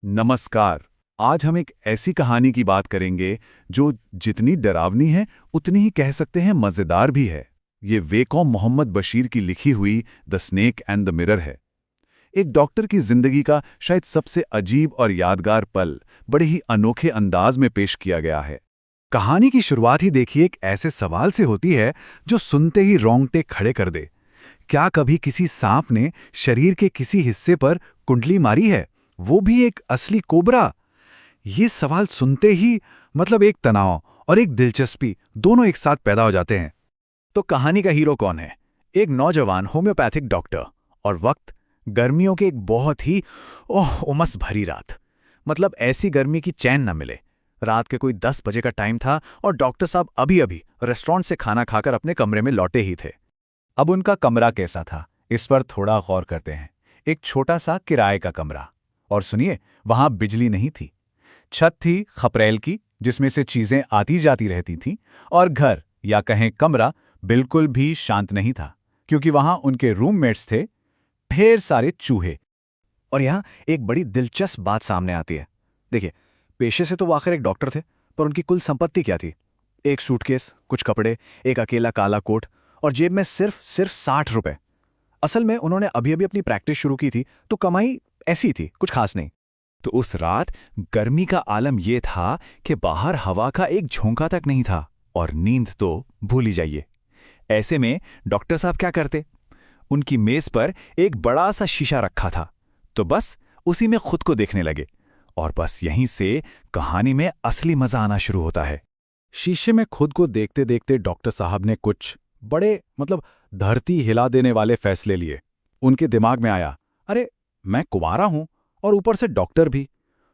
नमस्कार। आज हम एक ऐसी कहानी की बात करेंगे जो जितनी डरावनी है उतनी ही कह सकते हैं मज़ेदार भी है। ये वेकॉम मोहम्मद बशीर की लिखी हुई the snake and the mirror है। एक डॉक्टर की जिंदगी का शायद सबसे अजीब और यादगार पल बड़े ही अनोखे अंदाज में पेश किया गया है। कहानी की शुरुआत ही देखिए एक ऐसे सवाल से होती है जो सुनते ही रोंगटे खड़े कर दे। क्या कभी किसी सांप ने शरीर के किसी हिस्से पर कुंडली मारी है, वो भी एक असली कोबरा? ये सवाल सुनते ही एक तनाव और एक दिलचस्पी दोनों एक साथ पैदा हो जाते हैं। तो कहानी का हीरो कौन है? एक नौजवान होम्योपैथिक डॉक्टर। और वक्त गर्मियों के एक बहुत ही उमस भरी रात। ऐसी गर्मी की चैन न मिले। रात के कोई 10 बजे का टाइम था और डॉक्टर साहब अभी अभी रेस्टोरेंट से खाना खाकर अपने कमरे में लौटे ही थे। अब उनका कमरा कैसा था, इस पर थोड़ा गौर करते हैं। एक छोटा सा किराए का कमरा। और सुनिए, वहां बिजली नहीं थी। छत थी खपरेल की, जिसमें से चीजें आती जाती रहती थीं। और घर या कहें कमरा बिल्कुल भी शांत नहीं था, क्योंकि वहां उनके रूममेट्स थे, ढेर सारे चूहे। और यहां एक बड़ी दिलचस्प बात सामने आती है। देखिए, पेशे से तो वो आखिर एक डॉक्टर थे, पर उनकी कुल संपत्ति क्या थी? एक सूटकेस, कुछ कपड़े, एक अकेला काला कोट और जेब में सिर्फ 60 रुपए। असल में उन्होंने अभी अभी अपनी प्रैक्टिस शुरू की थी, तो कमाई ऐसी थी, कुछ खास नहीं। तो उस रात गर्मी का आलम यह था कि बाहर हवा का एक झोंका तक नहीं था, और नींद तो भूल ही जाइए। ऐसे में डॉक्टर साहब क्या करते? उनकी मेज पर एक बड़ा सा शीशा रखा था, तो बस उसी में खुद को देखने लगे। और बस यहीं से कहानी में असली मजा आना शुरू होता है। शीशे में खुद को देखते देखते डॉक्टर साहब ने कुछ बड़े धरती हिला देने वाले फैसले लिए। उनके दिमाग में आया, अरे मैं कुंवारा हूं और ऊपर से डॉक्टर भी,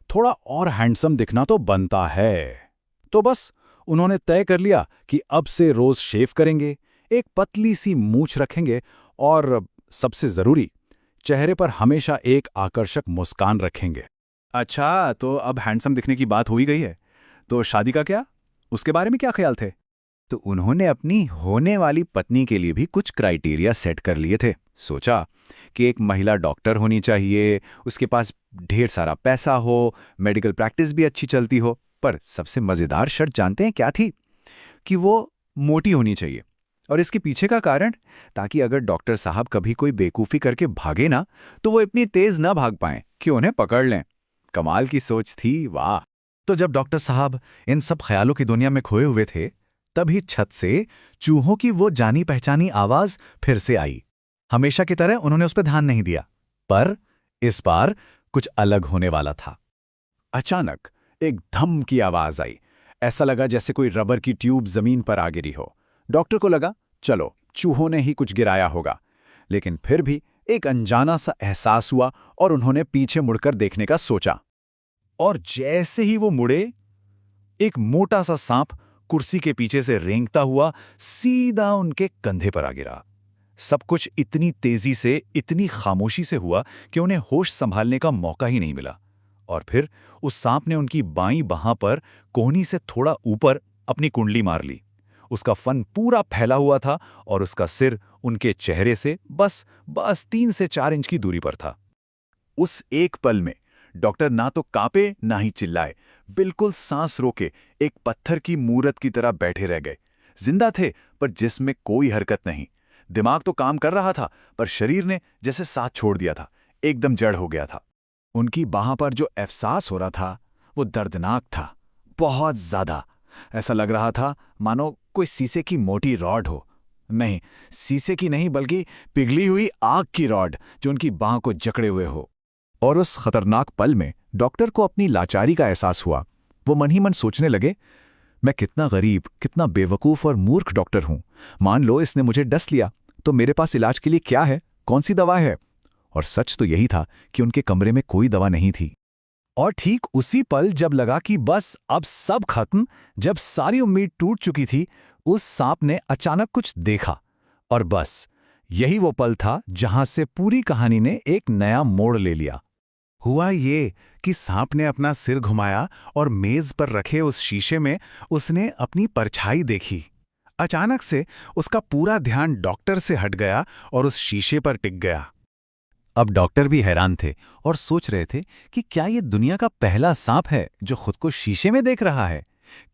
थोड़ा और हैंडसम दिखना तो बनता है। तो बस उन्होंने तय कर लिया कि अब से रोज शेव करेंगे, एक पतली सी मूछ रखेंगे और सबसे जरूरी, चेहरे पर हमेशा एक आकर्षक मुस्कान रखेंगे। अच्छा, तो अब हैंडसम दिखने की बात हो ही गई है, तो शादी का क्या? उसके बारे में क्या ख्याल थे? तो उन्होंने अपनी होने वाली पत्नी के लिए भी कुछ क्राइटेरिया सेट कर लिए थे। सोचा कि एक महिला डॉक्टर होनी चाहिए, उसके पास ढेर सारा पैसा हो, मेडिकल प्रैक्टिस भी अच्छी चलती हो। पर सबसे मज़ेदार शर्त जानते हैं क्या थी? कि वो मोटी होनी चाहिए। और इसके पीछे का कारण, ताकि अगर डॉक्टर साहब कभी कोई बेवकूफ़ी करके भागे ना, तो वो इतनी तेज ना भाग पाएं कि उन्हें पकड़ लें। कमाल की सोच थी, वाह। तो जब डॉक्टर साहब इन सब ख्यालों की दुनिया में खोए हुए थे, तभी छत से चूहों की वो जानी पहचानी आवाज फिर से आई। हमेशा की तरह उन्होंने उस पर ध्यान नहीं दिया, पर इस बार कुछ अलग होने वाला था। अचानक एक धम की आवाज आई। ऐसा लगा जैसे कोई रबर की ट्यूब जमीन पर आ गिरी हो। डॉक्टर को लगा, चलो चूहों ने ही कुछ गिराया होगा। लेकिन फिर भी एक अनजाना सा एहसास हुआ और उन्होंने पीछे मुड़कर देखने का सोचा। और जैसे ही वो मुड़े, एक मोटा सा सांप कुर्सी के पीछे से रेंगता हुआ सीधा उनके कंधे पर आ गिरा। सब कुछ इतनी तेजी से, इतनी खामोशी से हुआ कि उन्हें होश संभालने का मौका ही नहीं मिला। और फिर उस सांप ने उनकी बाईं बांह पर कोहनी से थोड़ा ऊपर अपनी कुंडली मार ली। उसका फन पूरा फैला हुआ था और उसका सिर उनके चेहरे से बस 3 से 4 इंच की दूरी पर था। उस एक पल में डॉक्टर ना तो कांपे ना ही चिल्लाए, बिल्कुल सांस रोके एक पत्थर की मूरत की तरह बैठे रह गए। जिंदा थे, पर जिसमें कोई हरकत नहीं। दिमाग तो काम कर रहा था, पर शरीर ने जैसे साथ छोड़ दिया था, एकदम जड़ हो गया था। उनकी बाह पर जो एहसास हो रहा था वो दर्दनाक था, बहुत ज्यादा। ऐसा लग रहा था मानो कोई शीशे की मोटी रॉड हो। नहीं, शीशे की नहीं, बल्कि पिघली हुई आग की रॉड जो उनकी बाह को जकड़े हुए हो। और उस खतरनाक पल में डॉक्टर को अपनी लाचारी का एहसास हुआ। वो मन ही मन सोचने लगे, मैं कितना गरीब, कितना बेवकूफ़ और मूर्ख डॉक्टर हूं। मान लो इसने मुझे डस लिया, तो मेरे पास इलाज के लिए क्या है, कौन सी दवा है? और सच तो यही था कि उनके कमरे में कोई दवा नहीं थी। और ठीक उसी पल जब लगा कि बस अब सब खत्म, जब सारी उम्मीद टूट चुकी थी, उस सांप ने अचानक कुछ देखा। और बस यही वो पल था जहां से पूरी कहानी ने एक नया मोड़ ले लिया। हुआ ये कि सांप ने अपना सिर घुमाया और मेज पर रखे उस शीशे में उसने अपनी परछाई देखी। अचानक से उसका पूरा ध्यान डॉक्टर से हट गया और उस शीशे पर टिक गया। अब डॉक्टर भी हैरान थे और सोच रहे थे कि क्या ये दुनिया का पहला सांप है जो खुद को शीशे में देख रहा है।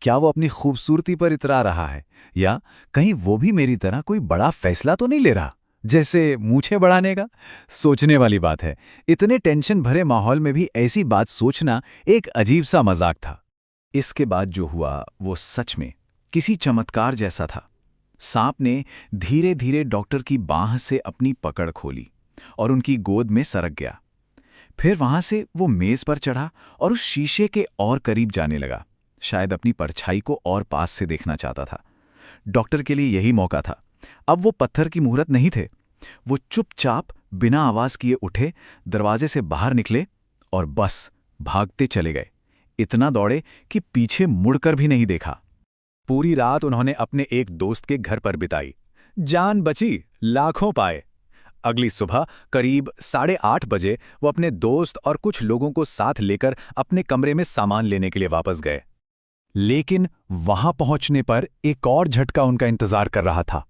क्या वो अपनी खूबसूरती पर इतरा रहा है, या कहीं वो भी मेरी तरह कोई बड़ा फैसला तो नहीं ले रहा, जैसे मूछें बढ़ाने का। सोचने वाली बात है, इतने टेंशन भरे माहौल में भी ऐसी बात सोचना एक अजीब सा मजाक था। इसके बाद जो हुआ वो सच में किसी चमत्कार जैसा था। सांप ने धीरे धीरे डॉक्टर की बांह से अपनी पकड़ खोली और उनकी गोद में सरक गया। फिर वहां से वो मेज पर चढ़ा और उस शीशे के और करीब जाने लगा, शायद अपनी परछाई को और पास से देखना चाहता था। डॉक्टर के लिए यही मौका था। अब वो पत्थर की मुहूर्त नहीं थे। वो चुपचाप बिना आवाज किए उठे, दरवाजे से बाहर निकले और बस भागते चले गए। इतना दौड़े कि पीछे मुड़कर भी नहीं देखा। पूरी रात उन्होंने अपने एक दोस्त के घर पर बिताई। जान बची, लाखों पाए। अगली सुबह करीब 8:30 बजे वो अपने दोस्त और कुछ लोगों को साथ लेकर अपने कमरे में सामान लेने के लिए वापस गए। लेकिन वहां पहुंचने पर एक और झटका उनका इंतजार कर रहा था।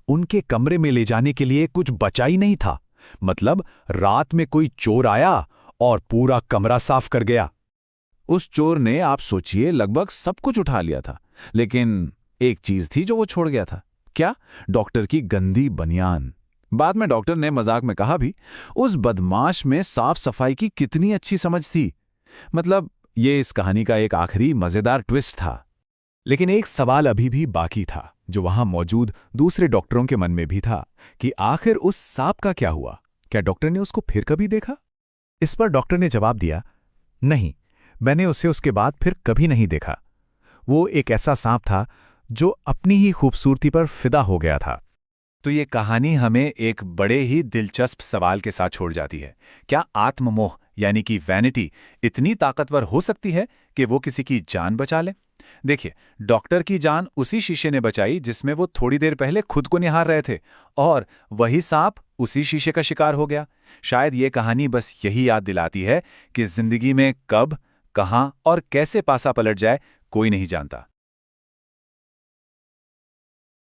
उनके कमरे में ले जाने के लिए कुछ बचा ही नहीं था। मतलब रात में कोई चोर आया और पूरा कमरा साफ कर गया। उस चोर ने, आप सोचिए, लगभग सब कुछ उठा लिया था, लेकिन एक चीज थी जो वो छोड़ गया था। क्या? डॉक्टर की गंदी बनियान। बाद में डॉक्टर ने मजाक में कहा भी, उस बदमाश में साफ सफाई की कितनी अच्छी समझ थी। मतलब ये इस कहानी का एक आखिरी मजेदार ट्विस्ट था। लेकिन एक सवाल अभी भी बाकी था, जो वहां मौजूद दूसरे डॉक्टरों के मन में भी था, कि आखिर उस सांप का क्या हुआ? क्या डॉक्टर ने उसको फिर कभी देखा? इस पर डॉक्टर ने जवाब दिया, नहीं, मैंने उसे उसके बाद फिर कभी नहीं देखा। वो एक ऐसा सांप था जो अपनी ही खूबसूरती पर फिदा हो गया था। तो ये कहानी हमें एक बड़े ही दिलचस्प सवाल के साथ छोड़ जाती है। क्या आत्ममोह यानी कि वैनिटी इतनी ताकतवर हो सकती है कि वो किसी की जान बचा ले? देखिए, डॉक्टर की जान उसी शीशे ने बचाई जिसमें वो थोड़ी देर पहले खुद को निहार रहे थे, और वही सांप उसी शीशे का शिकार हो गया। शायद ये कहानी बस यही याद दिलाती है कि जिंदगी में कब, कहां और कैसे पासा पलट जाए कोई नहीं जानता।